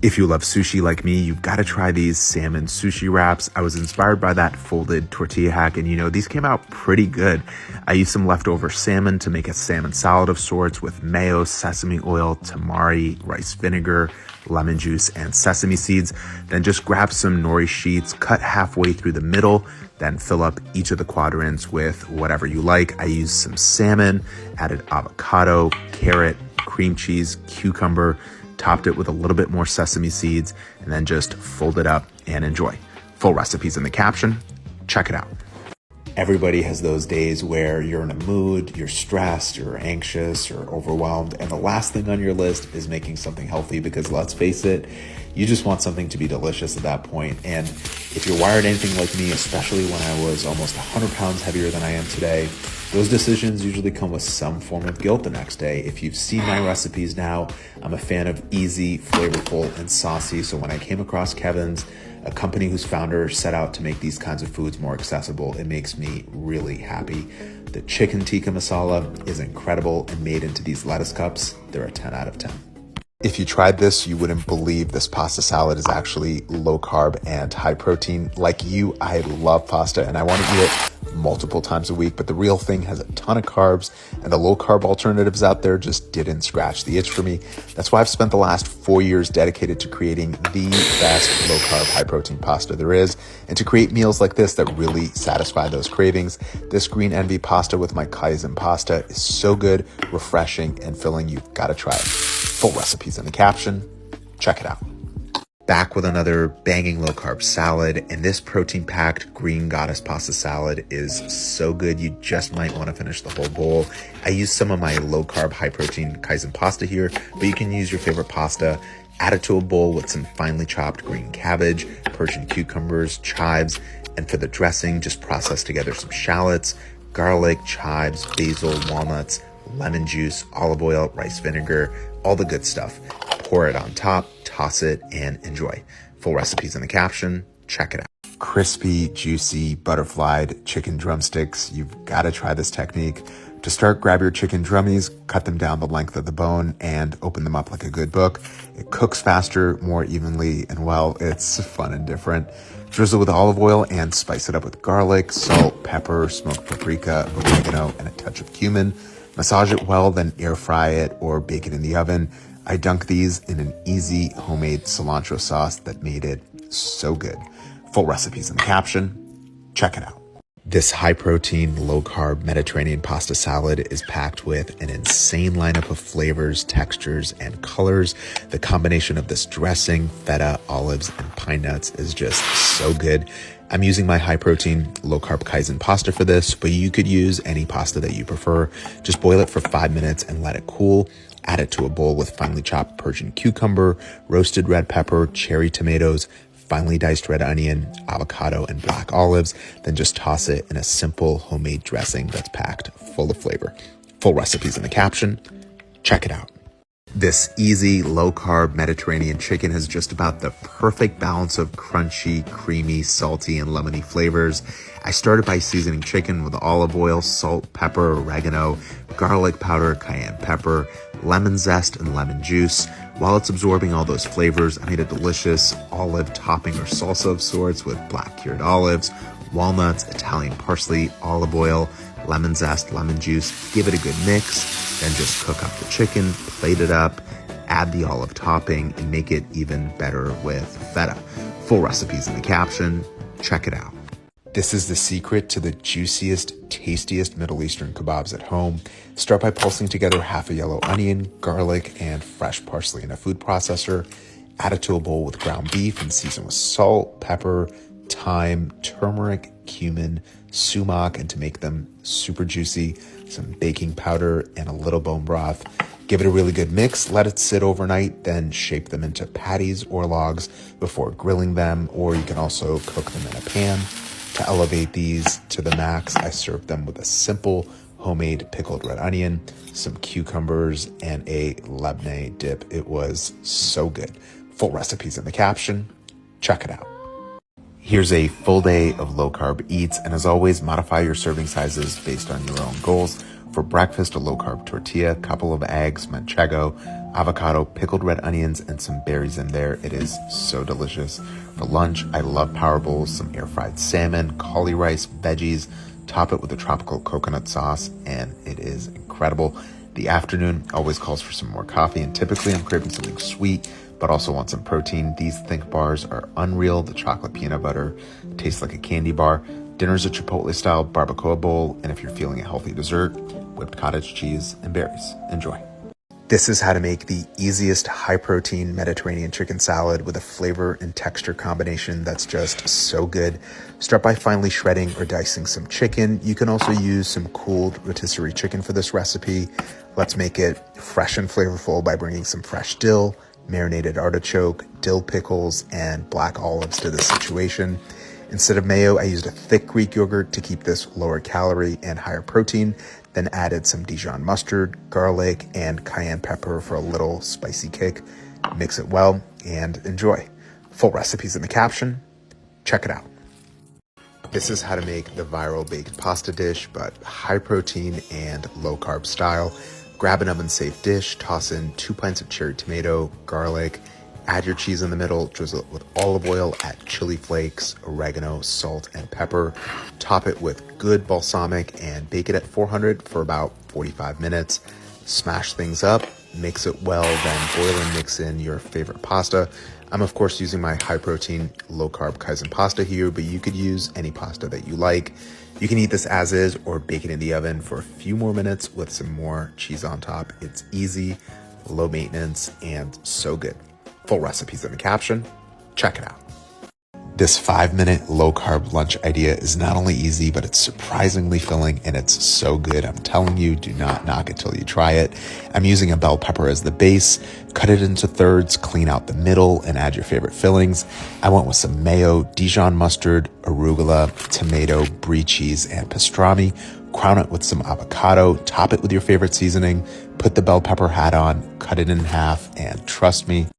If you love sushi like me, you've got to try these salmon sushi wraps. I was inspired by that folded tortilla hack, and these came out pretty good. I used some leftover salmon to make a salmon salad of sorts with mayo, sesame oil, tamari, rice vinegar, lemon juice, and sesame seeds. Then just grab some nori sheets, cut halfway through the middle, then fill up each of the quadrants with whatever you like. I used some salmon, added avocado, carrot, cream cheese, cucumber, topped it with a little bit more sesame seeds, and then just fold it up and enjoy. Full recipe's in the caption. Check it out. Everybody has those days where you're in a mood, you're stressed, you're anxious, you're overwhelmed, and the last thing on your list is making something healthy because let's face it, you just want something to be delicious at that point. And if you're wired anything like me, especially when I was almost 100 pounds heavier than I am today, those decisions usually come with some form of guilt the next day. If you've seen my recipes now, I'm a fan of easy, flavorful, and saucy. So when I came across Kevin's, a company whose founder set out to make these kinds of foods more accessible, it makes me really happy. The chicken tikka masala is incredible and made into these lettuce cups. They're a 10 out of 10. If you tried this, you wouldn't believe this pasta salad is actually low carb and high protein. Like you, I love pasta and I want to eat it multiple times a week, but the real thing has a ton of carbs and the low carb alternatives out there just didn't scratch the itch for me. That's why I've spent the last 4 years dedicated to creating the best low carb, high protein pasta there is, and to create meals like this that really satisfy those cravings. This green envy pasta with my Kaizen pasta is so good, refreshing, and filling. You've got to try it. Full recipes in the caption. Check it out. Back with another banging low carb salad, and this protein packed green goddess pasta salad is so good you just might want to finish the whole bowl. I used some of my low carb high protein Kaizen pasta here, but you can use your favorite pasta. Add it to a bowl with some finely chopped green cabbage, Persian cucumbers, chives, and for the dressing, just process together some shallots, garlic, chives, basil, walnuts, lemon juice, olive oil, rice vinegar, all the good stuff. Pour it on top, toss it, and enjoy. Full recipes in the caption. Check it out. Crispy, juicy, butterflied chicken drumsticks. You've got to try this technique. To start, grab your chicken drummies, cut them down the length of the bone, and open them up like a good book. It cooks faster, more evenly, and well, it's fun and different. Drizzle with olive oil and spice it up with garlic, salt, pepper, smoked paprika, oregano, and a touch of cumin. Massage it well, then air fry it or bake it in the oven. I dunk these in an easy homemade cilantro sauce that made it so good. Full recipes in the caption. Check it out. This high protein, low carb Mediterranean pasta salad is packed with an insane lineup of flavors, textures, and colors. The combination of this dressing, feta, olives, and pine nuts is just so good. I'm using my high protein, low carb Kaizen pasta for this, but you could use any pasta that you prefer. Just boil it for 5 minutes and let it cool. Add it to a bowl with finely chopped Persian cucumber, roasted red pepper, cherry tomatoes, finely diced red onion, avocado, and black olives. Then just toss it in a simple homemade dressing that's packed full of flavor. Full recipes in the caption. Check it out. This easy, low-carb Mediterranean chicken has just about the perfect balance of crunchy, creamy, salty, and lemony flavors. I started by seasoning chicken with olive oil, salt, pepper, oregano, garlic powder, cayenne pepper, lemon zest, and lemon juice. While it's absorbing all those flavors, I made a delicious olive topping or salsa of sorts with black cured olives, walnuts, Italian parsley, olive oil, lemon zest, lemon juice. Give it a good mix. Then just cook up the chicken, plate it up, add the olive topping, and make it even better with feta. Full recipes in the caption. Check it out. This is the secret to the juiciest, tastiest Middle Eastern kebabs at home. Start by pulsing together half a yellow onion, garlic, and fresh parsley in a food processor. Add it to a bowl with ground beef and season with salt, pepper, thyme, turmeric, cumin, sumac, and to make them super juicy, some baking powder and a little bone broth. Give it a really good mix, let it sit overnight, then shape them into patties or logs before grilling them, or you can also cook them in a pan. To elevate these to the max, I served them with a simple homemade pickled red onion, some cucumbers, and a labneh dip. It was so good. Full recipes in the caption. Check it out. Here's a full day of low-carb eats, and as always, modify your serving sizes based on your own goals. For breakfast, a low-carb tortilla, couple of eggs, manchego, avocado, pickled red onions, and some berries in there. It is so delicious. For lunch, I love power bowls, some air fried salmon, cauli rice, veggies, top it with a tropical coconut sauce, and it is incredible. The afternoon always calls for some more coffee, and typically I'm craving something sweet, but also want some protein. These Think bars are unreal. The chocolate peanut butter tastes like a candy bar. Dinner's a Chipotle-style barbacoa bowl, and if you're feeling a healthy dessert, whipped cottage cheese and berries. Enjoy. This is how to make the easiest high-protein Mediterranean chicken salad with a flavor and texture combination that's just so good. Start by finely shredding or dicing some chicken. You can also use some cooled rotisserie chicken for this recipe. Let's make it fresh and flavorful by bringing some fresh dill, marinated artichoke, dill pickles, and black olives to the situation. Instead of mayo, I used a thick Greek yogurt to keep this lower calorie and higher protein, then added some Dijon mustard, garlic, and cayenne pepper for a little spicy kick. Mix it well and enjoy. Full recipe's in the caption. Check it out. This is how to make the viral baked pasta dish, but high protein and low carb style. Grab an oven safe dish, toss in 2 pints of cherry tomato, garlic, add your cheese in the middle, drizzle it with olive oil, add chili flakes, oregano, salt, and pepper. Top it with good balsamic and bake it at 400 for about 45 minutes. Smash things up, mix it well, then boil and mix in your favorite pasta. I'm of course using my high protein, low carb Kaizen pasta here, but you could use any pasta that you like. You can eat this as is or bake it in the oven for a few more minutes with some more cheese on top. It's easy, low maintenance, and so good. Full recipes in the caption. Check it out. This 5-minute low-carb lunch idea is not only easy, but it's surprisingly filling, and it's so good. I'm telling you, do not knock it till you try it. I'm using a bell pepper as the base. Cut it into thirds, clean out the middle, and add your favorite fillings. I went with some mayo, Dijon mustard, arugula, tomato, brie cheese, and pastrami. Crown it with some avocado. Top it with your favorite seasoning. Put the bell pepper hat on, cut it in half, and trust me,